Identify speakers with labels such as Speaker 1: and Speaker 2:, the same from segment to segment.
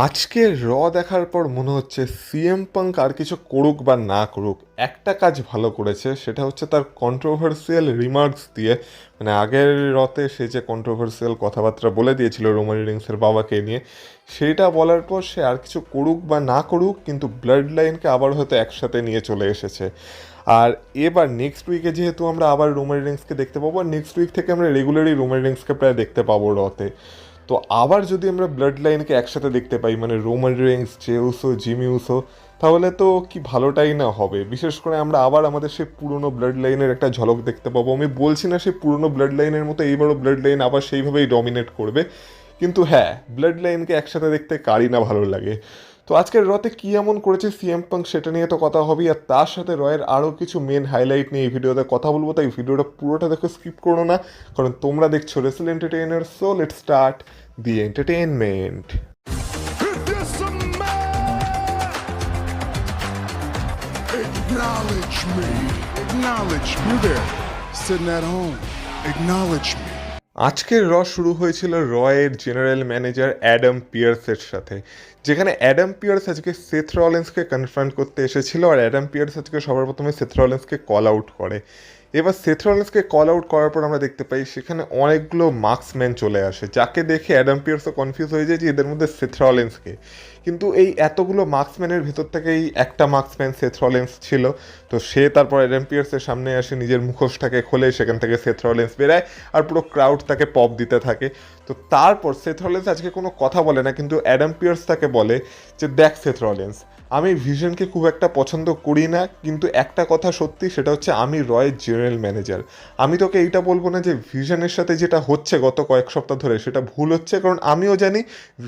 Speaker 1: আজকে দেখার পর মনে হচ্ছে সিএম পাঙ্ক আর কিছু করুক বা না করুক, একটা কাজ ভালো করেছে, সেটা হচ্ছে তার কন্ট্রোভার্সিয়াল রিমার্কস দিয়ে। মানে আগের রতে সে যে কন্ট্রোভার্সিয়াল কথাবার্তা বলে দিয়েছিল রোমান রিংসের বাবাকে নিয়ে, সেইটা বলার পর সে আর কিছু করুক বা না করুক, কিন্তু ব্লাড লাইনকে আবার হয়তো একসাথে নিয়ে চলে এসেছে। আর এবার নেক্সট উইকে যেহেতু আমরা আবার রোমান রিংসকে দেখতে পাবো, আর নেক্সট উইক থেকে আমরা রেগুলারই রোমান রিংসকে প্রায় দেখতে পাবো রতে। তো আবার যদি আমরা ব্লাড লাইনকে একসাথে দেখতে পাই, মানে Roman Reigns, J Uso, Jimmy Uso, তাহলে তো কি ভালোটাই না হবে। বিশেষ করে আমরা আবার আমাদের সেই পুরনো ব্লাড লাইনের একটা ঝলক দেখতে পাবো। আমি বলছি না সেই পুরনো ব্লাড লাইনের মতো এইবারও ব্লাড লাইন আবার সেইভাবেই ডমিনেট করবে, কিন্তু হ্যাঁ, ব্লাড লাইনকে একসাথে দেখতে কারই না ভালো লাগে। তো আজকের রতে কী এমন করেছে সিএম পাঙ্ক, সেটা নিয়ে তো কথা হবেই, আর তার সাথে রয়ের আরও কিছু মেন হাইলাইট নিয়ে এই ভিডিওতে কথা বলবো। তাই ভিডিওটা পুরোটা দেখো, স্কিপ করো না, কারণ তোমরা দেখছো রেসল entertainer. So let's start the entertainment.
Speaker 2: Acknowledge me. Acknowledge me. You there, sitting at home. Acknowledge me.
Speaker 1: আজকের শুরু হয়েছিল রয়ের জেনারেল ম্যানেজার অ্যাডাম পিয়ার্সের সাথে, যেখানে অ্যাডাম পিয়ার্স আজকে সেথ রলিন্সকে কনফ্রন্ট করতে এসেছিল। আর অ্যাডাম পিয়ার্স আজকে সবার প্রথমে সেথ রলিন্সকে কল আউট করে। এবার সেথ রলিন্সকে কল আউট করার পর আমরা দেখতে পাই সেখানে অনেকগুলো মার্কসম্যান চলে আসে, যাকে দেখে অ্যাডাম পিয়ার্সও কনফিউজ হয়ে যায় যে এদের মধ্যে সেথ রলিন্সকে। কিন্তু এই এতগুলো মার্কসম্যানের ভেতর থেকেই একটা মার্কসম্যান সেথ রলিন্স ছিল। তো সে তারপর অ্যাডাম পিয়ার্সের সামনে আসে, নিজের মুখোশটাকে খোলে, সেখান থেকে সেথ রলিন্স বেরায়, আর পুরো ক্রাউড তাকে পপ দিতে থাকে। তো তারপর সেথ রলিন্স আজকে কোনো কথা বলে না, কিন্তু অ্যাডাম পিয়ার্স তাকে বলে যে দেখ সেথ রলিন্স, আমি ভিশনকে খুব একটা পছন্দ করি না, কিন্তু একটা কথা সত্যি, সেটা হচ্ছে আমি রয়ের জেনারেল ম্যানেজার। আমি তোকে এইটা বলবো না যে ভিশনের সাথে যেটা হচ্ছে গত কয়েক সপ্তাহ ধরে সেটা ভুল হচ্ছে, কারণ আমিও জানি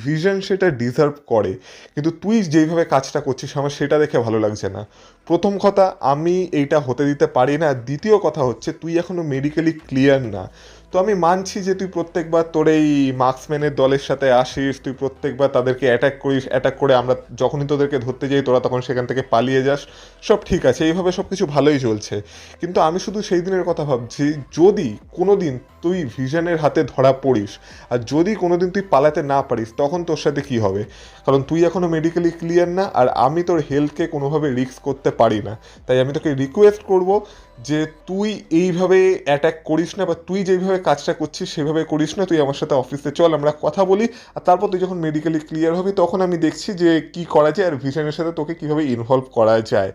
Speaker 1: ভিশন সেটা ডিজার্ভ করে, কিন্তু তুই যেইভাবে কাজটা করছিস আমার সেটা দেখে ভালো লাগছে না। প্রথম কথা, আমি এইটা হতে দিতে পারি না। দ্বিতীয় কথা হচ্ছে, তুই এখনও মেডিকেলি ক্লিয়ার না। তো আমি মানছি যে তুই প্রত্যেকবার তোর এই মার্কসম্যানের দলের সাথে আসিস, তুই প্রত্যেকবার তাদেরকে অ্যাটাক করিস, অ্যাটাক করে আমরা যখনই তোদেরকে ধরতে যাই তোরা তখন সেখান থেকে পালিয়ে যাস, সব ঠিক আছে, এইভাবে সব কিছু ভালোই চলছে। কিন্তু আমি শুধু সেই দিনের কথা ভাবছি, যদি কোনো দিন তুই ভিশনের হাতে ধরা পড়িস, আর যদি কোনো দিন তুই পালাতে না পারিস, তখন তোর সাথে কী হবে? কারণ তুই এখনও মেডিকেলি ক্লিয়ার না, আর আমি তোর হেলথকে কোনোভাবে রিস্ক করতে পারি না। তাই আমি তোকে রিকোয়েস্ট করব যে তুই এইভাবে অ্যাটাক করিস না, বা তুই যেইভাবে কাজটা করছিস সেভাবে করিস না। তুই আমার সাথে অফিসে চল, আমরা কথা বলি, আর তারপর তুই যখন মেডিকেলি ক্লিয়ার হবি তখন আমি দেখছি যে কি করা যায় আর ভিশনের সাথে তোকে কীভাবে ইনভলভ করা যায়।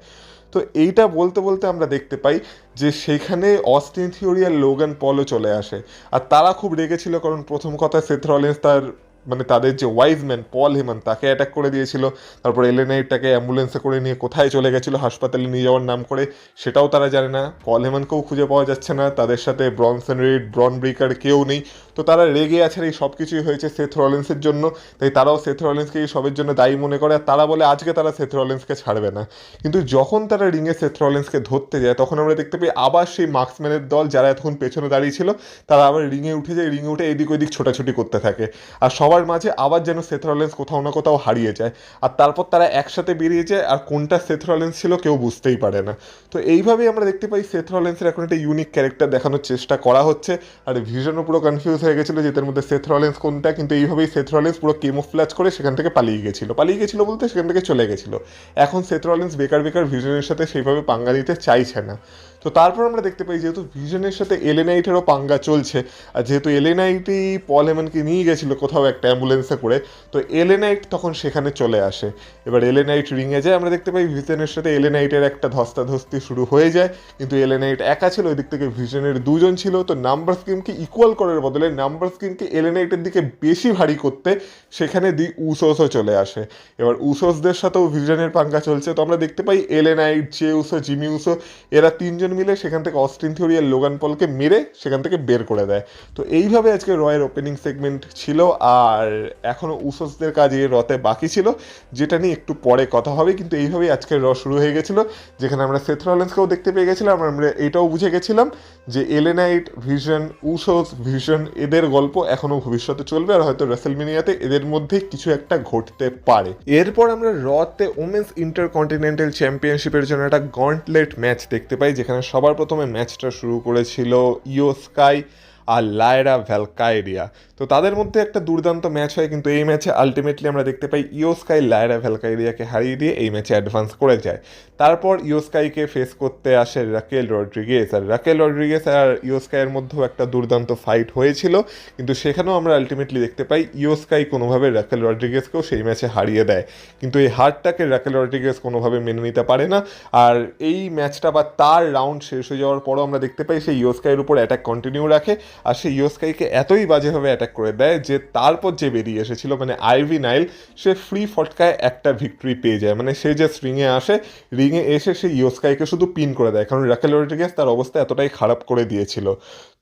Speaker 1: তো এইটা বলতে বলতে আমরা দেখতে পাই যে সেখানে অস্টিন থিওরি আর লোগান পলও চলে আসে। আর তারা খুব রেগেছিল, কারণ প্রথম কথা সেথ রলিন্স তার মানে তাদের যে ওয়াইজ ম্যান পল হেমান তাকে অ্যাটাক করে দিয়েছিল। তারপর এলেনাইটটাকে অ্যাম্বুলেন্সে করে নিয়ে কোথায় চলে গেছিলো, হাসপাতালে নিয়ে যাওয়ার নাম করে, সেটাও তারা জানে না। পল হেমানকেও খুঁজে পাওয়া যাচ্ছে না, তাদের সাথে ব্রনসন রিড, ব্রন ব্রেকার কেউ নেই। তো তারা রেগে আছে, এই সব কিছুই হয়েছে সেথ রলিন্সের জন্য। তাই তারাও সেথ রলিন্সকে এই সবের জন্য দায়ী মনে করে, আর তারা বলে আজকে তারা সেথ রলিন্সকে ছাড়বে না। কিন্তু যখন তারা রিংয়ে সেথ রলিন্সকে ধরতে যায়, তখন আমরা দেখতে পাই আবার সেই মার্কসম্যানের দল যারা এতক্ষণ পেছনে দাঁড়িয়ে ছিল, তারা আবার রিংয়ে উঠে যায়, রিংয়ে উঠে এদিক ওদিক ছোটাছুটি করতে থাকে। আর সবার মাঝে আবার যেন সেথ রলিন্স কোথাও না কোথাও হারিয়ে যায়, আর তারপর তারা একসাথে বেরিয়ে যায়, আর কোনটা সেথ রলিন্স ছিল কেউ বুঝতেই পারে না। তো এইভাবেই আমরা দেখতে পাই সেথ রলিন্সের এখন একটা ইউনিক ক্যারেক্টার দেখানোর চেষ্টা করা হচ্ছে। আর ভিশনও পুরো কনফিউজ হয়ে গেছিলো যে এদের মধ্যে সেথ রলিন্স কোনটা, কিন্তু এইভাবেই সেথ রলিন্স পুরো কেমোফ্ল্যাজ করে সেখান থেকে পালিয়ে গেছিলো বলতে সেখান থেকে চলে গেছিলো। এখন সেথ রলিন্স বেকার বেকার ভিশনের সাথে সেইভাবে পাঙ্গা দিতে চাইছে না। তো তারপর আমরা দেখতে পাই যেহেতু ভিশনের সাথে এলেনাইটেরও পাঙ্গা চলছে, আর যেহেতু এলেনাইটই পল হেমানকে নিয়ে গেছিলো কোথাও একটা অ্যাম্বুলেন্সে করে, তো এলেনাইট তখন সেখানে চলে আসে। এবার এলেনাইট রিংয়ে যায়, আমরা দেখতে পাই ভিশনের সাথে এলেনাইটের একটা ধস্তাধস্তি শুরু হয়ে যায়। কিন্তু এলেনাইট একা ছিল, ওই দিক থেকে ভিশনের দুজন ছিল। তো নাম্বার স্কিমকে ইকুয়াল করার বদলে নাম্বার স্কিমকে এলেনাইটের দিকে বেশি ভারী করতে সেখানে দি উসোসও চলে আসে। এবার উসোসদের সাথেও ভিশনের পাঙ্গা চলছে। তো আমরা দেখতে পাই এলেনাইট, জে উসো, জিমি উসো, এরা তিনজন মিলে সেখান থেকে অস্টিন থিওরি আর লোগান পলকে মেরে সেখান থেকে বের করে দেয়। তো এইভাবে আজকে রয়ের ওপেনিং সেগমেন্ট ছিল, আর এখনও উসোসদের কাজ এই রতে বাকি ছিল, যেটা নিয়ে একটু পরে কথা হবে। কিন্তু এইভাবেই আজকের শুরু হয়ে গেছিলো, যেখানে আমরা সেথ রলিন্সকেও দেখতে পেয়ে গেছিলাম, আমরা এটাও বুঝে গেছিলাম যে এলেনাইট, ভিশন, উসোস, ভিশন, এদের গল্প এখনও ভবিষ্যতে চলবে, আর হয়তো রেসেলমেনিয়াতে এদের মধ্যে কিছু একটা ঘটতে পারে। এরপর আমরা রতে ওমেন্স ইন্টারকন্টিনেন্টাল চ্যাম্পিয়নশিপের জন্য একটা গন্টলেট ম্যাচ দেখতে পাই, যেখানে সবার প্রথমে ম্যাচটা শুরু করেছিল ইও স্কাই আর লায়রা ভ্যালকাইরিয়া। তো তাদের মধ্যে একটা দুর্দান্ত ম্যাচ হয়, কিন্তু এই ম্যাচে আলটিমেটলি আমরা দেখতে পাই ইও স্কাই লায়রা ভ্যালকাইরিয়াকে হারিয়ে দিয়ে এই ম্যাচে অ্যাডভান্স করে যায়। তারপর ইও স্কাইকে ফেস করতে আসে রাকেল রড্রিগেজ, আর রাকেল রড্রিগেজ আর ইও স্কাইয়ের মধ্যেও একটা দুর্দান্ত ফাইট হয়েছিল, কিন্তু সেখানেও আমরা আলটিমেটলি দেখতে পাই ইও স্কাই কোনোভাবে রাকেল রড্রিগেজকেও সেই ম্যাচে হারিয়ে দেয়। কিন্তু এই হারটাকে রাকেল রড্রিগেজ কোনোভাবে মেনে নিতে পারে না, আর এই ম্যাচটা বা তার রাউন্ড শেষ হয়ে যাওয়ার পরও আমরা দেখতে পাই সেই ইও স্কাইয়ের উপর অ্যাটাক কন্টিনিউ রাখে, আর সেই ইও স্কাইকে এতই বাজেভাবে অ্যাটাক করে দেয় যে তারপর যে বেরিয়ে এসেছিল মানে আইভি নাইল, সে ফ্রি ফটকায় একটা ভিক্টরি পেয়ে যায়। মানে সে যে রিংয়ে আসে, রিংয়ে এসে সে ইও স্কাইকে শুধু পিন করে দেয়, কারণ রাকেল রড্রিগেজ তার অবস্থা এতটাই খারাপ করে দিয়েছিল।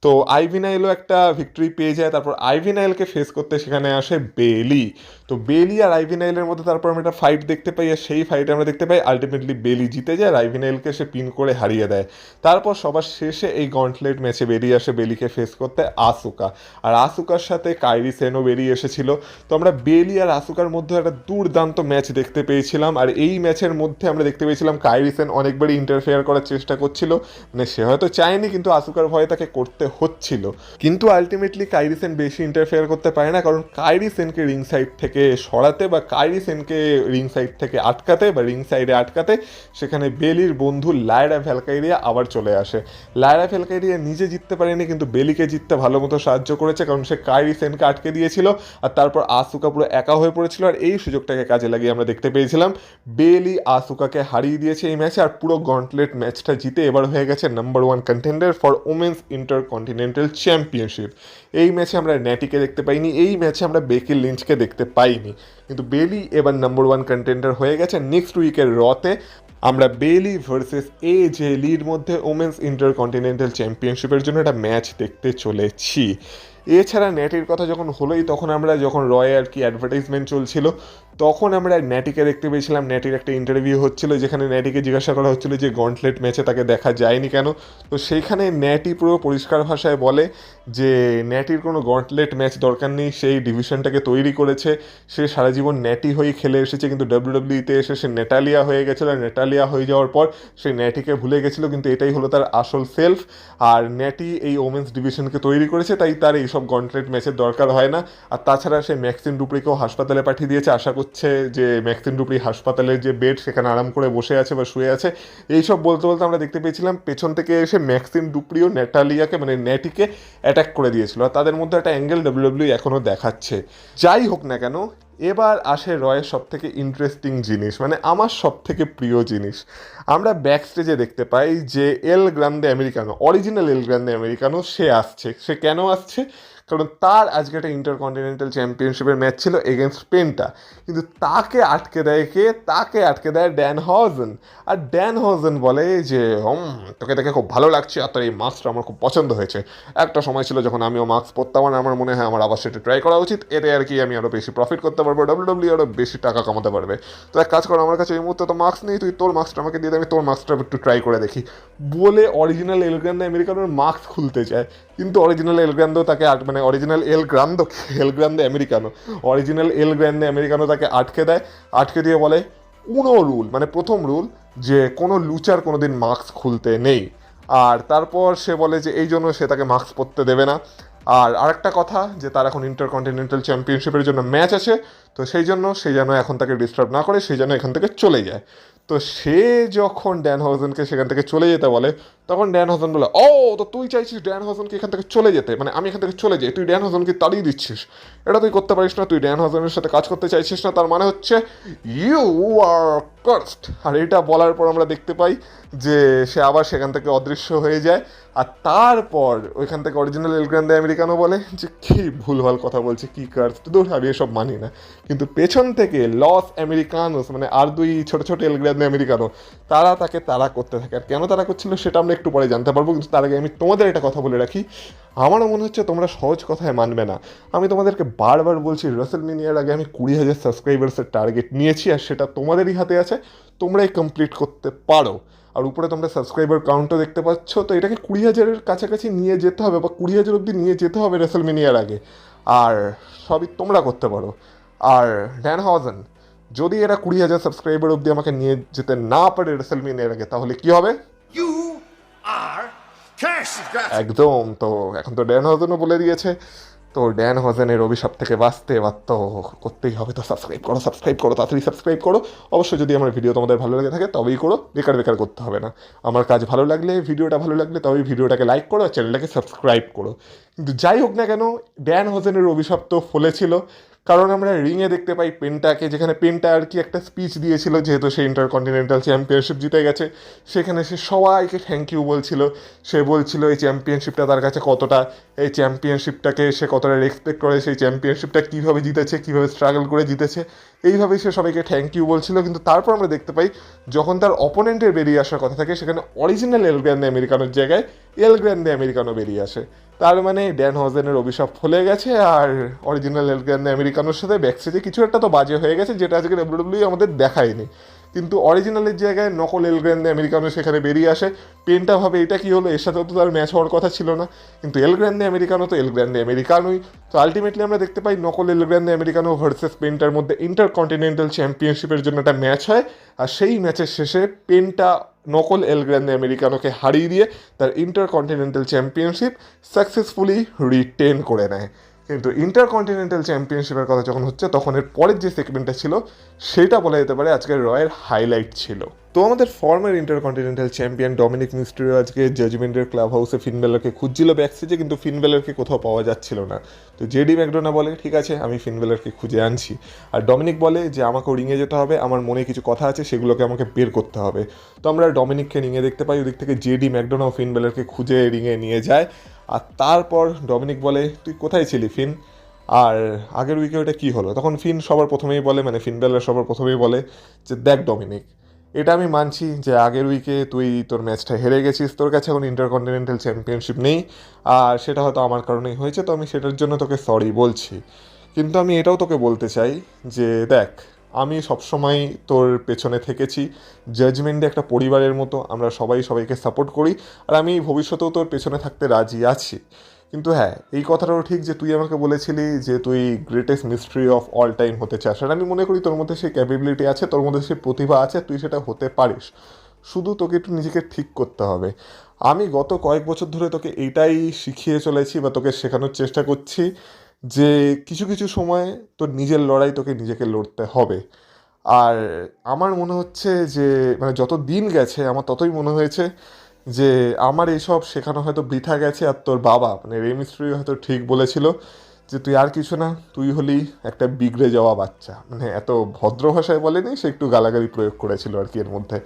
Speaker 1: তো আইভি নাইলও একটা ভিক্টরি পেয়ে যায়। তারপর আইভি নাইলকে ফেস করতে সেখানে আসে বেলি। তো বেলি আর আইভি নাইলের মধ্যে তারপর আমরা একটা ফাইট দেখতে পাই, আর সেই ফাইটে আমরা দেখতে পাই আলটিমেটলি বেলি জিতে যায় আর আইভি নাইলকে সে পিন করে হারিয়ে দেয়। তারপর সবার শেষে এই গন্টলেট ম্যাচে বেরিয়ে আসে বেলিকে ফেস করতে আসুকা, আর আসুকার সাথে কাইরি সেনও বেরিয়ে এসেছিল। তো আমরা বেলি আর আসুকার মধ্যে একটা দুর্দান্ত ম্যাচ দেখতে পেয়েছিলাম, আর এই ম্যাচের মধ্যে আমরা দেখতে পেয়েছিলাম কাইরি সেন অনেকবারই ইন্টারফেয়ার করার চেষ্টা করছিল, মানে সে হয়তো চায়নি কিন্তু আসুকার ভয়ে তাকে করতে হচ্ছিল। কিন্তু আলটিমেটলি কাইরি সেন বেশি ইন্টারফেয়ার করতে পারে না, কারণ কাইরি সেনকে রিং সাইড থেকে সরাতে বা কাইরি সেনকে রিং সাইড থেকে আটকাতে বা রিং সাইডে আটকাতে সেখানে বেলির বন্ধু লায়রা ভ্যালকাইরিয়া আবার চলে আসে। লায়রা ভ্যালকাইরিয়া নিজে জিততে পারেনি, কিন্তু বেলিকে জিততে ভালো মতো সাহায্য করেছে, কারণ সে কাইরি সেনকে আটকে দিয়েছিল, আর তারপর আসুকা পুরো একা হয়ে পড়েছিল, আর এই সুযোগটাকে কাজে লাগিয়ে আমরা দেখতে পেয়েছিলাম বেলি আসুকাকে হারিয়ে দিয়েছে এই ম্যাচে, আর পুরো গন্টলেট ম্যাচটা জিতে এবার হয়ে গেছে number 1 contender for women's intercontinental championship. এই ম্যাচে আমরা ন্যাটিকে দেখতে পাইনি, এই ম্যাচে আমরা বেকি লিঞ্চকে দেখতে পাইনি, কিন্তু বেলি এবার নাম্বার 1 কন্টেন্ডার হয়ে গেছে। নেক্সট উইকের রতে আমরা বেলি ভার্সেস এজে লির মধ্যে ওমেন্স ইন্টারকন্টিনেন্টাল চ্যাম্পিয়নশিপের জন্য একটা ম্যাচ দেখতে চলেছি। এছাড়া ন্যাটির কথা যখন হলোই, তখন আমরা যখন রয়ে আর কি অ্যাডভার্টাইজমেন্ট চলছিল, তখন আমরা ন্যাটিকে দেখতে পেয়েছিলাম। ন্যাটির একটা ইন্টারভিউ হচ্ছিল, যেখানে ন্যাটিকে জিজ্ঞাসা করা হচ্ছিল যে গন্টলেট ম্যাচে তাকে দেখা যায়নি কেন। তো সেইখানে ন্যাটি পুরো পরিষ্কার ভাষায় বলে যে ন্যাটির কোনো গন্টলেট ম্যাচ দরকার নেই, সেই ডিভিশনটাকে তৈরি করেছে, সে সারা জীবন ন্যাটি হয়েই খেলে এসেছে, কিন্তু ডাব্লিউডাব্লিউতে এসে সে নেটালিয়া হয়ে গেছিলো, আর নেটালিয়া হয়ে যাওয়ার পর সে ন্যাটিকে ভুলে গেছিলো, কিন্তু এটাই হলো তার আসল সেলফ। আর ন্যাটি এই ওমেন্স ডিভিশনকে তৈরি করেছে, তাই তার এইসব গন্টলেট ম্যাচের দরকার হয় না। আর তাছাড়া সে ম্যাক্সিন ডুপ্রিকেও হাসপাতালে পাঠিয়ে দিয়েছে, আশা করছে যে ম্যাক্সিন ডুপ্রি হাসপাতালের যে বেড সেখানে আরাম করে বসে আছে বা শুয়ে আছে। এইসব বলতে বলতে আমরা দেখতে পেয়েছিলাম পেছন থেকে এসে ম্যাক্সিন ডুপ্রিও নেটালিয়াকে মানে ন্যাটিকে অ্যাটাক করে দিয়েছিল, আর তাদের মধ্যে একটা অ্যাঙ্গেল ডাব্লিউডাব্লিউ এখনও দেখাচ্ছে। যাই হোক না কেন, এবার আসে রয়ের সব থেকে ইন্টারেস্টিং জিনিস, মানে আমার সব থেকে প্রিয় জিনিস। আমরা ব্যাক স্টেজে দেখতে পাই যে এল গ্রান্দে আমেরিকানো, অরিজিনাল এল গ্রান্দে আমেরিকানো সে আসছে। সে কেন আসছে? কারণ তার আজকে একটা ইন্টারকন্টিনেন্টাল চ্যাম্পিয়নশিপের ম্যাচ ছিল এগেনস্ট পেন্টা, কিন্তু তাকে আটকে দেয় কে? তাকে আটকে দেয় ড্যান হজন। আর ড্যান হজন বলে যে তোকে দেখে খুব ভালো লাগছে, আর তোর এই মাস্কটা আমার খুব পছন্দ হয়েছে। একটা সময় ছিল যখন আমিও মাস্ক পরতাম, আর আমার মনে হয় আমার আবার সেটা ট্রাই করা উচিত, এতে আর কি আমি আরও বেশি প্রফিট করতে পারবো, ডাব্লিউডাব্লিউ আরও বেশি টাকা কামাতে পারবে। তো এক কাজ কর, আমার কাছে এই মুহূর্তে তো মাস্ক নেই, তুই তোর মাস্কটা আমাকে দিয়ে দে, আমি তোর মাস্কটা একটু ট্রাই করে দেখি। বলে অরিজিনাল এল গ্রান্দে আমেরিকানোর মাস্ক খুলতে চায়, কিন্তু অরিজিনাল এল গ্রান্দো তাকে মানে অরিজিনাল এল গ্রান্দে আমেরিকানো, অরিজিনাল এল গ্রান্দে আমেরিকানো তাকে আটকে দেয়। আটকে দিয়ে বলে রুল, মানে প্রথম রুল, যে কোনো লুচার কোনো দিন মাস্ক খুলতে নেই। আর তারপর সে বলে যে এই জন্য সে তাকে মাস্ক পরতে দেবে না। আর আরেকটা কথা, যে তার এখন ইন্টারকন্টিনেন্টাল চ্যাম্পিয়নশিপের জন্য ম্যাচ আছে, তো সেই জন্য সে যেন এখন তাকে ডিস্টার্ব না করে, সে যেন এখান থেকে চলে যায়। তো সে যখন ড্যান হজনকে সেখান থেকে চলে যেতে বলে, তখন ড্যান হজন বলে তো তুই চাইছিস ড্যান হজনকে এখান থেকে চলে যেতে, মানে আমি এখান থেকে চলে যাই, তুই ড্যান হজনকে তাড়িয়ে দিচ্ছিস, এটা তুই করতে পারিস না, তুই ড্যান হজনের সাথে কাজ করতে চাইছিস না, তার মানে হচ্ছে ইউ আর কার্সড। আর এটা বলার পর আমরা দেখতে পাই যে সে আবার সেখান থেকে অদৃশ্য হয়ে যায়। আর তারপর ওইখান থেকে অরিজিনাল এল গ্রান্দে আমেরিকানো বলে যে কি ভুলভাল কথা বলছে, কি কার্সড, দূর আমি এসব মানি না। কিন্তু পেছন থেকে লস আমেরিকানোস মানে আর দুই ছোট ছোট এল গ্রান্দে আমেরিকানো, তারা তাকে তাড়া করতে থাকে। আর কেন তাড়া করছিল সেটা আমরা একটু পরে জানতে পারবো, কিন্তু তার আগে আমি তোমাদের একটা কথা বলে রাখি, আমারও মনে হচ্ছে তোমরা সহজ কথায় মানবে না। আমি তোমাদেরকে বারবার বলছি, রাসেলমেনিয়ার আগে আমি 20,000 সাবস্ক্রাইবার্সের টার্গেট নিয়েছি, আর সেটা তোমাদেরই হাতে আছে, তোমরাই কমপ্লিট করতে পারো। আর উপরে তোমরা সাবস্ক্রাইবার কাউন্টও দেখতে পাচ্ছ, তো এটাকে 20,000-এর কাছাকাছি নিয়ে যেতে হবে, বা 20,000 অব্দি নিয়ে যেতে হবে রাসেলমেনিয়ার আগে, আর সবই তোমরা করতে পারো। আর ড্যান হজন, যদি এরা 20,000 সাবস্ক্রাইবার অব্দি আমাকে নিয়ে যেতে না পারে রাসেলমেনিয়ার আগে, তাহলে কি হবে?
Speaker 3: You are cursed.
Speaker 1: একদম। তো এখন তো ড্যান হজেনও বলে দিয়েছে, তো ড্যান হজেনের অভিশাপ থেকে বাঁচতে এবার তো করতেই হবে। তো সাবস্ক্রাইব করো, তাড়াতাড়ি সাবস্ক্রাইব করো। অবশ্যই যদি আমার ভিডিও তোমাদের ভালো লেগে থাকে তবেই করো, বেকার বেকার করতে হবে না। আমার কাজ ভালো লাগলে, ভিডিওটা ভালো লাগলে তবেই ভিডিওটাকে লাইক করো আর চ্যানেলটাকে সাবস্ক্রাইব করো। কিন্তু যাই হোক না কেন, ড্যান হজেনের অভিশাপ তো ফলেছিল। কারণ আমরা রিংয়ে দেখতে পাই পেন্টাকে, যেখানে পেন্টা আর কি একটা স্পিচ দিয়েছিল, যেহেতু সে ইন্টারকন্টিনেন্টাল চ্যাম্পিয়নশিপ জিতে গেছে। সেখানে সে সবাইকে থ্যাংক ইউ বলছিল। সে বলছিল এই চ্যাম্পিয়নশিপটা তার কাছে কতটা, এই চ্যাম্পিয়নশিপটাকে সে কতটা রেসপেক্ট করে, সেই চ্যাম্পিয়নশিপটা কীভাবে জিতেছে, কীভাবে স্ট্রাগল করে জিতেছে, এইভাবেই সে সবাইকে থ্যাংক ইউ বলছিল। কিন্তু তারপর আমরা দেখতে পাই যখন তার অপোনেন্টের বেরিয়ে আসার কথা থাকে, সেখানে অরিজিনাল এল গ্র্যান্ডে আমেরিকানোর জায়গায় এল গ্র্যান্ডে আমেরিকানো বেরিয়ে আসে। তার মানে ড্যান হজেনের অভিশাপ ফলে গেছে, আর অরিজিনাল এল গ্র্যান্ডে আমেরিকানোর সাথে ব্যাকস্টেজে কিছু একটা তো বাজে হয়ে গেছে, যেটা আজকে ডাব্লিউডাব্লিউ আমাদের দেখায়নি। কিন্তু অরিজিনালের জায়গায় নকল এল গ্র্যান্ডে আমেরিকানো সেখানে বেরিয়ে আসে। পেনটা ভাবে এটা কি হলো, এর সাথেও তো তার ম্যাচ হওয়ার কথা ছিল না। কিন্তু এল গ্র্যান্ডে আমেরিকানো তো এল গ্র্যান্ডে আমেরিকানোই। তো আলটিমেটলি আমরা দেখতে পাই নকল এল গ্র্যান্ডে আমেরিকানো ভার্সেস পেন্টার মধ্যে ইন্টারকন্টিনেন্টাল চ্যাম্পিয়নশিপের জন্য একটা ম্যাচ হয়। আর সেই ম্যাচের শেষে পেন্টা নকল এল গ্র্যান্ডে আমেরিকানোকে হারিয়ে দিয়ে তার ইন্টারকন্টিনেন্টাল চ্যাম্পিয়নশিপ সাকসেসফুলি রিটেন করে নেয়। কিন্তু ইন্টারকন্টিনেন্টাল চ্যাম্পিয়নশিপের কথা যখন হচ্ছে, তখন এর পরের যে সেগমেন্টটা ছিল সেটা বলা যেতে পারে আজকের রয়ের হাইলাইট ছিল। তো আমাদের former intercontinental champion Dominik Mysterio আজকে জাজমেন্টের ক্লাব হাউসে ফিন বেলারকে খুঁজছিল ব্যাকস্টেজে, কিন্তু ফিন বেলারকে কোথাও পাওয়া যাচ্ছিল না। তো জেডি ম্যাকডোনা বলে ঠিক আছে, আমি ফিন বেলারকে খুঁজে আনছি। আর ডমিনিক বলে যে আমাকেও রিংয়ে যেতে হবে, আমার মনে কিছু কথা আছে, সেগুলোকে আমাকে বের করতে হবে। তো আমরা ডমিনিককে রিংয়ে দেখতে পাই, ওদিক থেকে জেডি ম্যাকডোনাও ফিন বেলারকে খুঁজে রিংয়ে নিয়ে যায়। আর তারপর ডমিনিক বলে তুই কোথায় ছিলি ফিন, আর আগের উইকে ওটা কী হলো? তখন ফিন সবার প্রথমেই বলে, মানে ফিন বেলার সবার প্রথমেই বলে যে দেখ ডমিনিক, এটা আমি মানছি যে আগের উইকে তুই তোর ম্যাচটা হেরে গেছিস, তোর কাছে এখন ইন্টারকন্টিনেন্টাল চ্যাম্পিয়নশিপ নেই, আর সেটা হয়তো আমার কারণেই হয়েছে, তো আমি সেটার জন্য তোকে সরি বলছি। কিন্তু আমি এটাও তোকে বলতে চাই যে দেখ, আমি সবসময় তোর পেছনে থেকেছি। জাজমেন্টে একটা পরিবারের মতো আমরা সবাই সবাইকে সাপোর্ট করি, আর আমি ভবিষ্যতেও তোর পেছনে থাকতে রাজি আছি। কিন্তু হ্যাঁ, এই কথাটাও ঠিক যে তুই আমাকে বলেছিলি যে তুই greatest mystery of all time হতে চাস, আর আমি মনে করি তোর মধ্যে সেই ক্যাপেবিলিটি আছে, তোর মধ্যে সেই প্রতিভা আছে, তুই সেটা হতে পারিস। শুধু তোকে একটু নিজেকে ঠিক করতে হবে। আমি গত কয়েক বছর ধরে তোকে এইটাই শিখিয়ে চলেছি বা তোকে শেখানোর চেষ্টা করছি যে কিছু কিছু সময় তোর নিজের লড়াই তোকে নিজেকে লড়তে হবে। আর আমার মনে হচ্ছে যে মানে যত দিন গেছে আমার ততই মনে হয়েছে যে আমার এইসব শেখানো হয়তো বৃথা গেছে। আর তোর বাবা মানে রে মিস্ত্রি হয়তো ঠিক বলেছিল যে তুই আর কিছু না, তুই হলি একটা বিগড়ে যাওয়া বাচ্চা। মানে এত ভদ্র ভাষায় বলেনি, সে একটু গালাগালি প্রয়োগ করেছিল আর কি এর মধ্যে।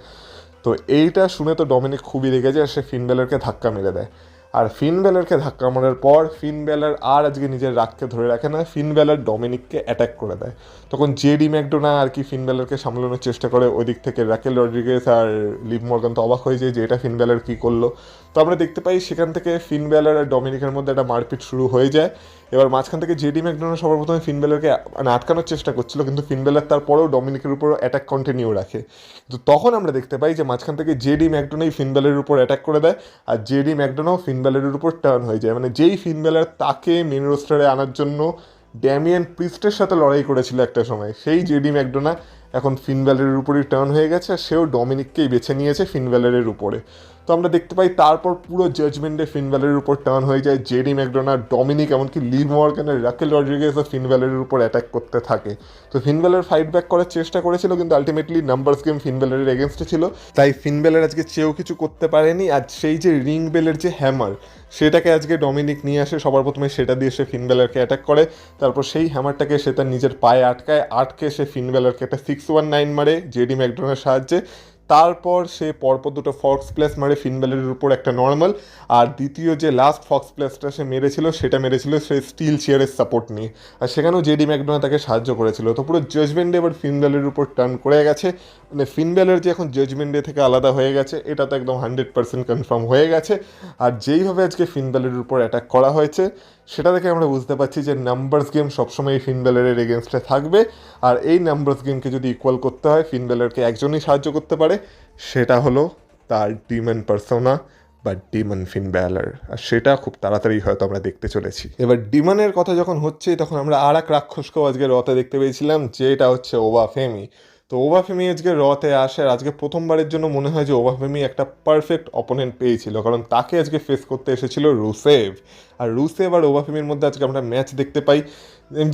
Speaker 1: তো এইটা শুনে তো ডমিনিক খুবই রেগে যায়, সে ফিন বেলারকে ধাক্কা মেরে দেয়। আর ফিন বেলারকে ধাক্কা মারার পর ফিন বেলার আর আজকে নিজের রাগকে ধরে রাখে না, ফিন বেলার ডমিনিককে অ্যাটাক করে দেয়। তখন জেডি ম্যাকডোনা আর কি ফিন বেলারকে সামলানোর চেষ্টা করে, ওই দিক থেকে রাকেল রড্রিগেজ আর লিভ মর্গান তো অবাক হয়ে যায় যে এটা ফিন বেলার কী করলো। তো আমরা দেখতে পাই সেখান থেকে ফিন বেলার আর ডমিনিকের মধ্যে একটা মারপিট শুরু হয়ে যায়। এবার মাঝখান থেকে জেডি ম্যাকডোনা সবার প্রথমে ফিন বেলারকে মানে আটকানোর চেষ্টা করছিল, কিন্তু ফিন বেলার তারপরেও ডমিনিকের উপর অ্যাটাক কন্টিনিউ রাখে। কিন্তু তখন আমরা দেখতে পাই যে মাঝখান থেকে জেডি ম্যাকডোনাই ফিন বেলারের উপর অ্যাটাক করে দেয়, আর জেডি ম্যাকডোনাও ফিন বেলারের উপর টার্ন হয়ে যায়। মানে যেই ফিন বেলার তাকে মেন রোস্টারে আনার জন্য ড্যামিয়ান প্রিস্টের সাথে লড়াই করেছিল একটা সময়, সেই জেডি ম্যাকডোনা এখন ফিন বেলারের উপরই টার্ন হয়ে গেছে, আর সেও ডমিনিককেই বেছে নিয়েছে ফিন বেলারের উপরে। তো আমরা দেখতে পাই তারপর পুরো জাজমেন্টে ফিন বেলারের উপর টার্ন হয়ে যায়, জেডি ম্যাকডোনা, ডমিনিক, এমনকি লিভ মর্গান আর রাকেল রড্রিগেজও ফিন বেলারের উপর অ্যাটাক করতে থাকে। তো ফিন বেলার ফাইট ব্যাক করার চেষ্টা করেছিল, কিন্তু আলটিমেটলি নাম্বারস গেম ফিন বেলারের এগেনস্টে ছিল, তাই ফিন বেলার আজকে চেয়েও কিছু করতে পারেনি। আর সেই যে রিং বেলের যে হ্যামার, সেটাকে আজকে ডমিনিক নিয়ে আসে, সবার প্রথমে সেটা দিয়ে সে ফিন বেলারকে অ্যাটাক করে। তারপর সেই হ্যামারটাকে সে তার নিজের পায়ে আটকে সে ফিন বেলারকে একটা 619 মারে জেডি ম্যাকডোনার সাহায্যে। তারপর সে পরপর দুটো ফক্স প্লেস মারে ফিন বেলারের উপর একটা নর্মাল, আর দ্বিতীয় যে লাস্ট ফক্স প্লেসটা সে মেরেছিল সেটা মেরেছিল সে স্টিল চেয়ারের সাপোর্ট নিয়ে, আর সেখানেও জেডি ম্যাকডোনা তাকে সাহায্য করেছিল। তো পুরো জাজমেন্টে এবার ফিন বেলারের উপর টার্ন করে গেছে, মানে ফিন বেলার যে এখন জাজমেন্ট ডে থেকে আলাদা হয়ে গেছে এটা তো একদম 100% কনফার্ম হয়ে গেছে। আর যেইভাবে আজকে ফিন বেলারের উপর অ্যাটাক করা হয়েছে সেটা থেকে আমরা বুঝতে পারছি যে নাম্বারস গেম সবসময় ফিন বেলারের এগেনস্টে থাকবে, আর এই নাম্বারস গেমকে যদি ইকুয়াল করতে হয় ফিন বেলারকে একজনই সাহায্য করতে পারে, সেটা হলো তার ডিমন পার্সোনা বা ডিমন ফিন ব্যালার, আর সেটা খুব তাড়াতাড়ি হয়তো আমরা দেখতে চলেছি। এবার ডিমনের কথা যখন হচ্ছে তখন আমরা আর এক রাক্ষসকেও আজকে রতে দেখতে পেয়েছিলাম, যেটা হচ্ছে ওবা ফেমি। তো ওবাফেমি আজকে রতে আসে আর আজকে প্রথমবারের জন্য মনে হয় যে ওবাফেমি একটা পারফেক্ট অপোনেন্ট পেয়েছিল, কারণ তাকে আজকে ফেস করতে এসেছিল রুসেভ। আর রুসেভ আর ওবাফেমির মধ্যে আজকে আমরা ম্যাচ দেখতে পাই।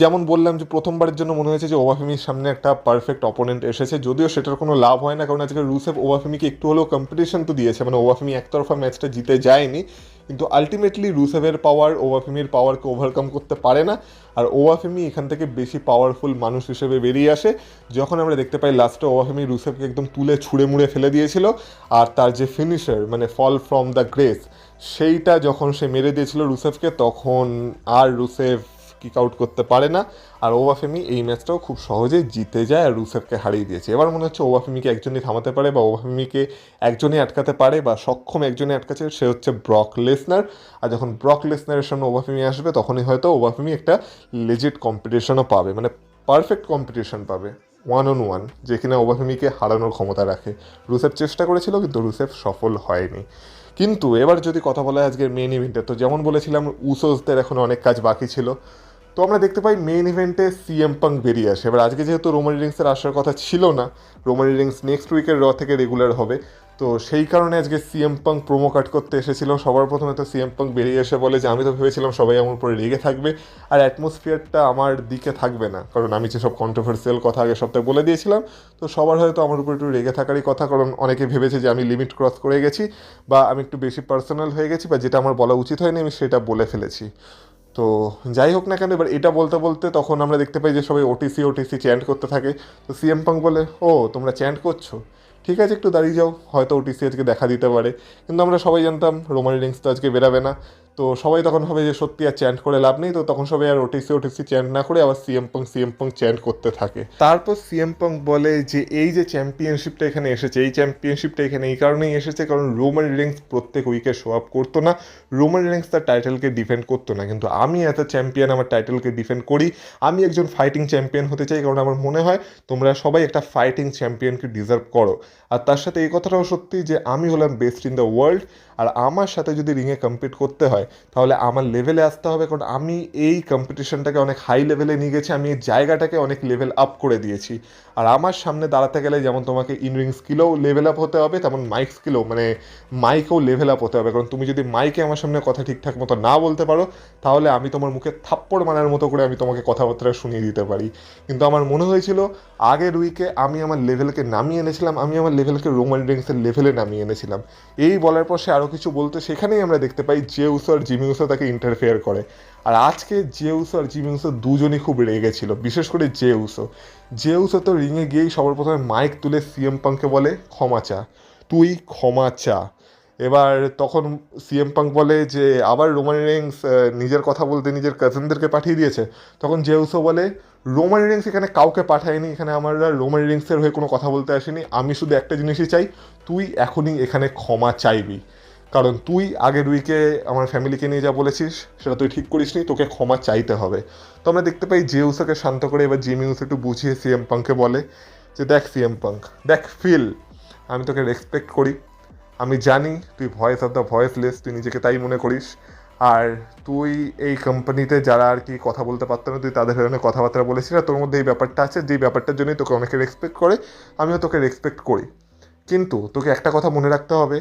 Speaker 1: যেমন বললাম যে প্রথমবারের জন্য মনে হয়েছে যে ওবাফেমির সামনে একটা পারফেক্ট অপোনেন্ট এসেছে, যদিও সেটার কোনো লাভ হয় না, কারণ আজকে রুসেভ ওবাফেমিকে একটু হলেও কম্পিটিশন তো দিয়েছে, মানে ওবাফেমি একতরফা ম্যাচটা জিতে যায়নি, কিন্তু আলটিমেটলি রুসেভের পাওয়ার ওবাফেমির পাওয়ারকে ওভারকাম করতে পারে না। আর ওবাফেমি এখান থেকে বেশি পাওয়ারফুল মানুষ হিসেবে বেরিয়ে আসে, যখন আমরা দেখতে পাই লাস্টে ওবাফেমি রুসেভকে একদম তুলে ছুঁড়ে মুড়ে ফেলে দিয়েছিল, আর তার যে ফিনিশার মানে ফল ফ্রম দ্য গ্রেস সেইটা যখন সে মেরে দিয়েছিল রুসেভকে, তখন আর রুসেভ কিক আউট করতে পারে না। আর ওবাফেমি এই ম্যাচটাও খুব সহজেই জিতে যায় আর রুসেভকে হারিয়ে দিয়েছে। এবার মনে হচ্ছে ওবাফেমিকে একজনই থামাতে পারে বা ওবাফেমিকে একজনই আটকাতে পারে বা সক্ষম একজনই আটকাচ্ছে, সে হচ্ছে ব্রক লেসনার। আর যখন ব্রক লেসনারের সামনে ওবাফেমি আসবে তখনই হয়তো ওবাফেমি একটা লেজিট কম্পিটিশনও পাবে, মানে পারফেক্ট কম্পিটিশন পাবে 1-on-1, যে কিনা ওবাফেমিকে হারানোর ক্ষমতা রাখে। রুসেভ চেষ্টা করেছিল কিন্তু রুসেভ সফল হয়নি। কিন্তু এবার যদি কথা বলা হয় আজকের মেইন ইভেন্টে, তো যেমন বলেছিলাম উসোসদের এখন অনেক কাজ বাকি ছিল, তো আমরা দেখতে পাই মেইন ইভেন্টে সিএম পাঙ্ক বেরিয়ে আসে। এবার আজকে যেহেতু রোমান রিংসের আসার কথা ছিল না, রোমান রিংস নেক্সট উইকের র থেকে রেগুলার হবে, তো সেই কারণে আজকে সিএম পাঙ্ক প্রোমো কাট করতে এসেছিল। সবার প্রথমে তো সিএম পাঙ্ক বেরিয়ে এসে বলে যে আমি তো ভেবেছিলাম সবাই আমার উপরে রেগে থাকবে আর অ্যাটমসফিয়ারটা আমার দিকে থাকবে না, কারণ আমি যেসব কন্ট্রোভার্সিয়াল কথা আগে সপ্তাহে বলে দিয়েছিলাম, তো সবার হয়তো আমার উপর একটু রেগে থাকারই কথা, কারণ অনেকে ভেবেছে যে আমি লিমিট ক্রস করে গেছি বা আমি একটু বেশি পার্সোনাল হয়ে গেছি বা যেটা আমার বলা উচিত হয়নি আমি সেটা বলে ফেলেছি। তো যাই হোক না কেন, এবার এটা বলতে বলতে তখন আমরা দেখতে পাই যে সবাই ওটিসি ওটিসি চ্যান্ট করতে থাকে। তো সিএম পাঙ্ক বলে, ও তোমরা চ্যান্ট করছো, ঠিক আছে একটু দাঁড়িয়ে যাও, হয়তো ওটিসি আজকে দেখা দিতে পারে। কিন্তু আমরা সবাই জানতাম রোমান রিংস তো আজকে বেরাবে না, তো সবাই তখন ভাবে যে সত্যি আর চ্যান্ট করে লাভ নেই, তো তখন সবাই আর ওটিসি ওটিসি চ্যান্ট না করে আবার সিএম পাঙ্ক চ্যান্ট করতে থাকে। তারপর সিএম পাঙ্ক বলে যে এই যে চ্যাম্পিয়নশিপটা এখানে এসেছে, এই চ্যাম্পিয়নশিপটা এখানে এই কারণেই এসেছে কারণ রোমান রিংস প্রত্যেক উইকে শো আপ করতো না, রোমান রিংস তার টাইটেলকে ডিফেন্ড করতো না, কিন্তু আমি এত চ্যাম্পিয়ন আমার টাইটেলকে ডিফেন্ড করি। আমি একজন ফাইটিং চ্যাম্পিয়ন হতে চাই, কারণ আমার মনে হয় তোমরা সবাই একটা ফাইটিং চ্যাম্পিয়নকে ডিজার্ভ করো। আর তার সাথে এই কথাটাও সত্যি যে আমি হলাম বেস্ট ইন দ্য ওয়ার্ল্ড, আর আমার সাথে যদি রিংয়ে কম্পিট করতে হয় তাহলে আমার লেভেলে আসতে হবে, কারণ আমি এই কম্পিটিশনটাকে অনেক হাই লেভেলে নিয়ে গেছি, আমি এই জায়গাটাকে অনেক লেভেল আপ করে দিয়েছি। আর আমার সামনে দাঁড়াতে গেলে যেমন তোমাকে ইন রিং স্কিলও লেভেল আপ হতে হবে, তেমন মাইক স্কিলও মানে মাইকেও লেভেল আপ হতে হবে, কারণ তুমি যদি মাইকে আমার সামনে কথা ঠিকঠাক মতো না বলতে পারো তাহলে আমি তোমার মুখে থাপ্পড় মারার মতো করে আমি তোমাকে কথাবার্তা শুনিয়ে দিতে পারি। কিন্তু আমার মনে হয়েছিল আগের উইকে আমি আমার লেভেলকে নামিয়ে এনেছিলাম, আমি আমার লেভেলকে রোমান রিংসের লেভেলে নামিয়ে এনেছিলাম। এই বলার পর সে আরও কিছু বলতে, সেখানেই আমরা দেখতে পাই জে উসো আর জিমি উসো তাকে ইন্টারফেয়ার করে। আর আজকে জে উসো আর জিমি উসো দুজনই খুব রেগেছিল, বিশেষ করে জে উসো। জে উসো তো রিংয়ে গিয়েই সবার প্রথমে মাইক তুলে সিএম পাঙ্ককে বলে ক্ষমা চা, তুই ক্ষমা চা। এবার তখন সিএম পাঙ্ক বলে যে আবার রোমান রিংস নিজের কথা বলতে নিজের কাজিনদেরকে পাঠিয়ে দিয়েছে। তখন জে উসো বলে রোমান রিংস এখানে কাউকে পাঠায়নি, এখানে আমরা রোমান রিংসের হয়ে কোনো কথা বলতে আসিনি, আমি শুধু একটা জিনিসই চাই, তুই এখনই এখানে ক্ষমা চাইবি, কারণ তুই আগের উইকে আমার ফ্যামিলিকে নিয়ে যা বলেছিস সেটা তুই ঠিক করিসনি, তোকে ক্ষমা চাইতে হবে। তো আমরা দেখতে পাই জে উসোকে শান্ত করে এবার জিমি উসো একটু বুঝিয়ে সিএম পাঙ্ককে বলে যে দেখ সিএম পাঙ্ক, দেখ ফিল, আমি তোকে রেসপেক্ট করি, আমি জানি তুই ভয়েস অফ দ্য ভয়েসলেস, তুই নিজেকে তাই মনে করিস, আর তুই এই কোম্পানিতে যারা আর কি কথা বলতে পারতো না তুই তাদের ধরনের কথাবার্তা বলেছিস, আর তোর মধ্যে এই ব্যাপারটা আছে, যেই ব্যাপারটার জন্যই তোকে অনেকে রেসপেক্ট করে, আমিও তোকে রেসপেক্ট করি। কিন্তু তোকে একটা কথা মনে রাখতে হবে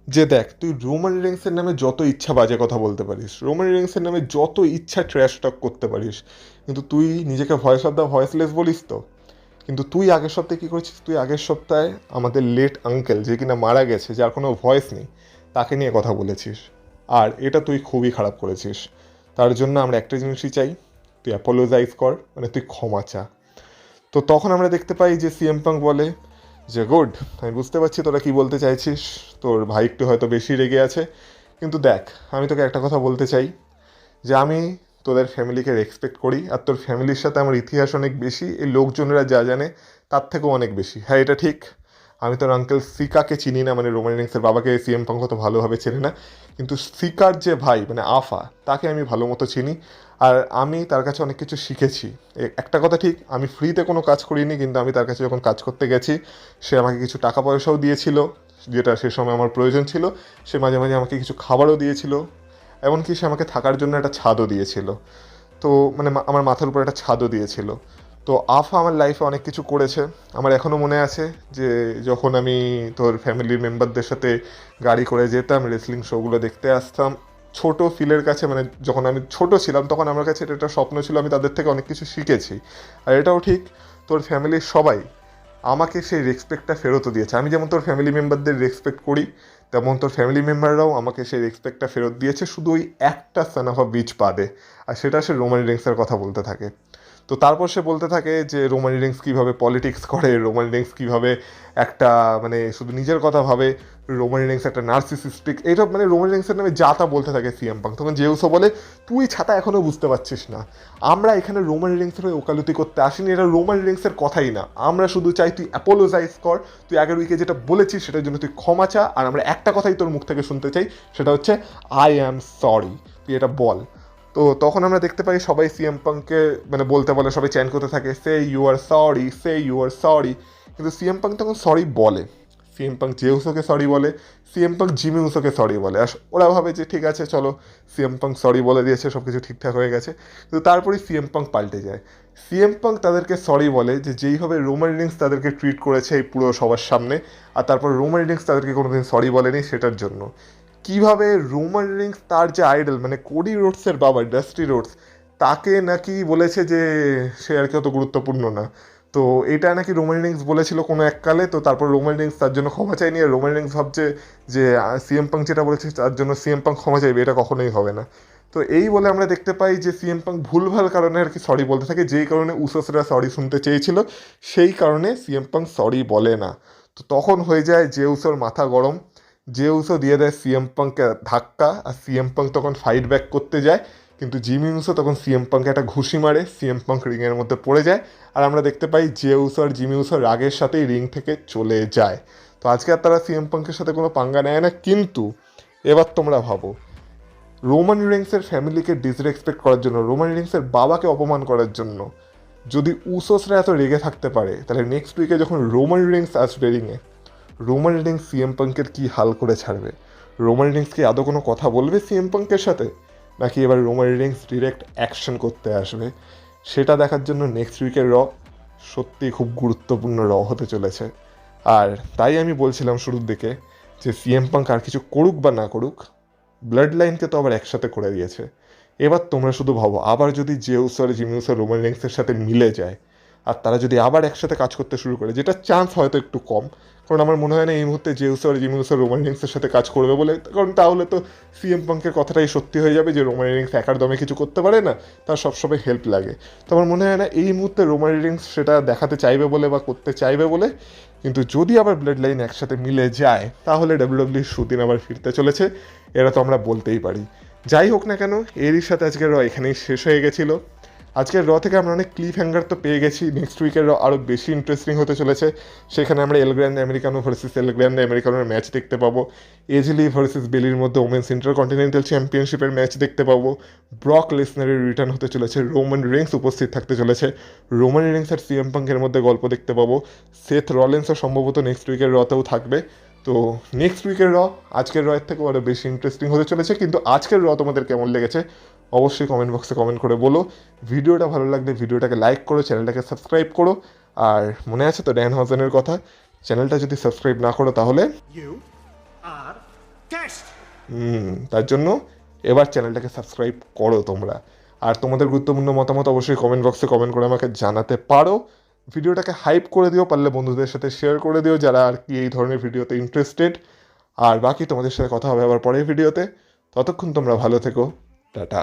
Speaker 1: যে দেখ, তুই রোমান রিংসের নামে যত ইচ্ছা বাজে কথা বলতে পারিস, রোমান রিংসের নামে যত ইচ্ছা ট্র্যাশ টক করতে পারিস, কিন্তু তুই নিজেকে ভয়েস অফ দ্য ভয়েসলেস বলিস তো। কিন্তু তুই আগের সপ্তাহে কী করেছিস, তুই আগের সপ্তাহে আমাদের লেট আঙ্কেল যে কিনা মারা গেছে, যার কোনো ভয়েস নেই, তাকে নিয়ে কথা বলেছিস, আর এটা তুই খুবই খারাপ করেছিস। তার জন্য আমরা একটা জিনিসই চাই, তুই অ্যাপোলোজাইজ কর, মানে তুই ক্ষমা চা। তো তখন আমরা দেখতে পাই যে সিএম পাঙ্ক বলে যে গুড, আমি বুঝতে পারছি তোরা কী বলতে চাইছিস, তোর ভাই একটু হয়তো বেশি রেগে আছে, কিন্তু দেখ আমি তোকে একটা কথা বলতে চাই যে আমি তোদের ফ্যামিলিকে রেসপেক্ট করি, আর তোর ফ্যামিলির সাথে আমার ইতিহাস অনেক বেশি, এই লোকজনেরা যা জানে তার থেকেও অনেক বেশি। হ্যাঁ এটা ঠিক, আমি তোর আঙ্কেল সিকাকে চিনি না, মানে রোমান রিংসের বাবাকে সিএম পাঙ্ক তো ভালোভাবে চেনে না, কিন্তু সিকার যে ভাই মানে আফা, তাকে আমি ভালো মতো চিনি, আর আমি তার কাছে অনেক কিছু শিখেছি। একটা কথা ঠিক, আমি ফ্রিতে কোনো কাজ করিনি, কিন্তু আমি তার কাছে যখন কাজ করতে গেছি সে আমাকে কিছু টাকা পয়সাও দিয়েছিল, যেটা সে সময় আমার প্রয়োজন ছিল, সে মাঝে মাঝে আমাকে কিছু খাবারও দিয়েছিল, এমনকি সে আমাকে থাকার জন্য একটা ছাদও দিয়েছিল। তো মানে আমার মাথার উপর একটা ছাদও দিয়েছিল। তো আফা আমার লাইফে অনেক কিছু করেছে। আমার এখনও মনে আছে যে যখন আমি তোর ফ্যামিলির মেম্বারদের সাথে গাড়ি করে যেতাম, রেসলিং শোগুলো দেখতে আসতাম, ছোট ফিলের কাছে, মানে যখন আমি ছোট ছিলাম তখন আমার কাছে এটা একটা স্বপ্ন ছিল, আমি তাদের থেকে অনেক কিছু শিখেছি। আর এটাও ঠিক, তোর ফ্যামিলির সবাই আমাকে সেই রেসপেক্টটা ফেরতও দিয়েছে। আমি যেমন তোর ফ্যামিলি মেম্বারদের রেসপেক্ট করি, তেমন তোর ফ্যামিলি মেম্বাররাও আমাকে সেই রেসপেক্টটা ফেরত দিয়েছে, শুধু ওই একটা সান অফ আ বিচ বাদে। আর সেটা সে রোমান রিংসের কথা বলতে থাকে। তো তারপর সে বলতে থাকে যে রোমান রিংস কীভাবে পলিটিক্স করে, রোমান রিংস কীভাবে একটা মানে শুধু নিজের কথা ভাবে, রোমান রিংস একটা নার্সিসিস্টিক, এইসব মানে রোমান রিংসের নামে যা তা বলতে থাকে সিএম পাঙ্ক। তখন জেউসও বলে তুই ছাতা এখনও বুঝতে পারছিস না, আমরা এখানে রোমান রিংসের হয়ে ওকালতি করতে আসিনি, এটা রোমান রিংসের কথাই না, আমরা শুধু চাই তুই অ্যাপোলোজাইজ কর, তুই আগের উইকে যেটা বলেছিস সেটার জন্য তুই ক্ষমা চা, আর আমরা একটা কথাই তোর মুখ থেকে শুনতে চাই, সেটা হচ্ছে আই অ্যাম সরি, তুই এটা বল। তো তখন আমরা দেখতে পাই সবাই সিএম পাঙ্ককে মানে বলতে বলে, সবাই চ্যান করতে থাকে say you are sorry, say you are sorry. কিন্তু সিএম পাঙ্ক তখন সরি বলে, সিএম পাঙ্ক জেউসোকে সরি বলে, সিএম পাঙ্ক জিমি উসোকে সরি বলে। আর ওরা ভাবে যে ঠিক আছে চলো সিএম পাঙ্ক সরি বলে দিয়েছে, সব কিছু ঠিকঠাক হয়ে গেছে। কিন্তু তারপরেই সিএম পাঙ্ক পাল্টে যায়। সিএম পাঙ্ক তাদেরকে সরি বলে যে যেইভাবে রোমান রিংস তাদেরকে ট্রিট করেছে এই পুরো সবার সামনে, আর তারপর রোমান রিংস তাদেরকে কোনোদিন সরি বলেনি সেটার জন্য। কিভাবে রোমান রিংস তার যে আইডল মানে কোডি রোডসের বাবা ডাস্টি রোডস, তাকে নাকি বলেছে যে সে আর কি অত গুরুত্বপূর্ণ না। তো এটা নাকি রোমান রিংস বলেছিল কোনো এককালে। তো তারপর রোমান রিংস তার জন্য ক্ষমা চায়নি, আর রোমান রিংস ভাবছে যে সিএম পাঙ্ক যেটা বলেছে তার জন্য সিএম পাঙ্ক ক্ষমা চাইবে, এটা কখনোই হবে না। তো এই বলে আমরা দেখতে পাই যে সিএম পাঙ্ক ভুলভাল কারণে আর কি সরি বলতে থাকে, যেই কারণে উসোসরা সরি শুনতে চেয়েছিল সেই কারণে সিএম পাঙ্ক সরি বলে না। তো তখন হয়ে যায় জেউসোর মাথা গরম, জেউসও দিয়ে দেয় সিএম পাঙ্ককে ধাক্কা, আর সিএম পাঙ্ক তখন ফাইট ব্যাক করতে যায়, কিন্তু জিমি উসো তখন সিএম পাঙ্কে একটা ঘুষি মারে, সিএম পাঙ্ক রিংয়ের মধ্যে পড়ে যায়। আর আমরা দেখতে পাই জেউসো আর জিমি উসো রাগের সাথেই রিং থেকে চলে যায়। তো আজকে আর তারা সিএম পাঙ্কের সাথে কোনো পাঙ্গা নেয় না। কিন্তু এবার তোমরা ভাবো, রোমান রিংসের ফ্যামিলিকে ডিসরেসপেক্ট করার জন্য, রোমান রিংসের বাবাকে অপমান করার জন্য যদি উসোসরা এত রেগে থাকতে পারে, তাহলে নেক্সট উইকে যখন রোমান রিংস আসবে রিংয়ে, রোমান রিংস সিএম পাঙ্কের কী হাল করে ছাড়বে? রোমান রিংস কি আদৌ কোনো কথা বলবে সিএম পাঙ্কের সাথে, নাকি এবার রোমান রিংস ডিরেক্ট অ্যাকশন করতে আসবে? সেটা দেখার জন্য নেক্সট উইকের র সত্যিই খুব গুরুত্বপূর্ণ র হতে চলেছে। আর তাই আমি বলছিলাম শুরুর দিকে যে সিএম পাঙ্ক আর কিছু করুক বা না করুক, ব্লাড লাইনকে তো আবার একসাথে করে দিয়েছে। এবার তোমরা শুধু ভাবো, আবার যদি জেউস আর জিমিউস আর রোমান রিংসের সাথে মিলে যায়, আর তারা যদি আবার একসাথে কাজ করতে শুরু করে, যেটা চান্স হয়তো একটু কম, কারণ আমার মনে হয় না এই মুহূর্তে জেউস আর জিমিউস আর রোমান রিংসের সাথে কাজ করবে বলে, কারণ তাহলে তো সিএম পাঙ্কের কথাটাই সত্যি হয়ে যাবে যে রোমান রিংস একার দমে কিছু করতে পারে না, তার সবসময় হেল্প লাগে। তো আমার মনে হয় না এই মুহূর্তে রোমান রিংস সেটা দেখাতে চাইবে বলে বা করতে চাইবে বলে। কিন্তু যদি আবার ব্লাড লাইন একসাথে মিলে যায়, তাহলে ডাব্লিউডাব্লিউইর সুদিন আবার ফিরতে চলেছে, এরা তো আমরা বলতেই পারি। যাই হোক না কেন, এরই সাথে আজকের র এখানেই শেষ হয়ে গেছিলো। আজকের র থেকে আমরা অনেক ক্লিফ হ্যাঙ্গার তো পেয়ে গেছি, নেক্সট উইকের র আরও বেশি ইন্টারেস্টিং হতে চলেছে। সেখানে আমরা এল গ্র্যান্ড আমেরিকানো ভার্সেস এল গ্র্যান্ড আমেরিকানোর ম্যাচ দেখতে পাবো, এজলি ভার্সেস বেলির মধ্যে ওমেন্স ইন্টারকন্টিনেন্টাল চ্যাম্পিয়নশিপের ম্যাচ দেখতে পাবো, ব্রক লেসনারের রিটার্ন হতে চলেছে, রোমান রিংস উপস্থিত থাকতে চলেছে, রোমান রিংস আর সিএম পাঙ্কের মধ্যে গল্প দেখতে পাবো, সেথ রলেন্সও সম্ভবত নেক্সট উইকের রতেও থাকবে। তো নেক্সট উইকের র আজকের রয়ের থেকেও আরও বেশি ইন্টারেস্টিং হতে চলেছে। কিন্তু আজকের র তোমাদের কেমন লেগেছে অবশ্যই কমেন্ট বক্সে কমেন্ট করে বলো। ভিডিওটা ভালো লাগলে ভিডিওটাকে লাইক করো, চ্যানেলটাকে সাবস্ক্রাইব করো। আর মনে আছে তো ড্যান হজনের কথা, চ্যানেলটা যদি সাবস্ক্রাইব না করো তাহলে
Speaker 3: You are guest.
Speaker 1: তার জন্য এবার চ্যানেলটাকে সাবস্ক্রাইব করো তোমরা। আর তোমাদের গুরুত্বপূর্ণ মতামত অবশ্যই কমেন্ট বক্সে কমেন্ট করে আমাকে জানাতে পারো। ভিডিওটাকে হাইপ করে দিও, পারলে বন্ধুদের সাথে শেয়ার করে দিও যারা আর কি এই ধরনের ভিডিওতে ইন্টারেস্টেড। আর বাকি তোমাদের সাথে কথা হবে আবার পরের ভিডিওতে। ততক্ষণ তোমরা ভালো থেকো, টাটা।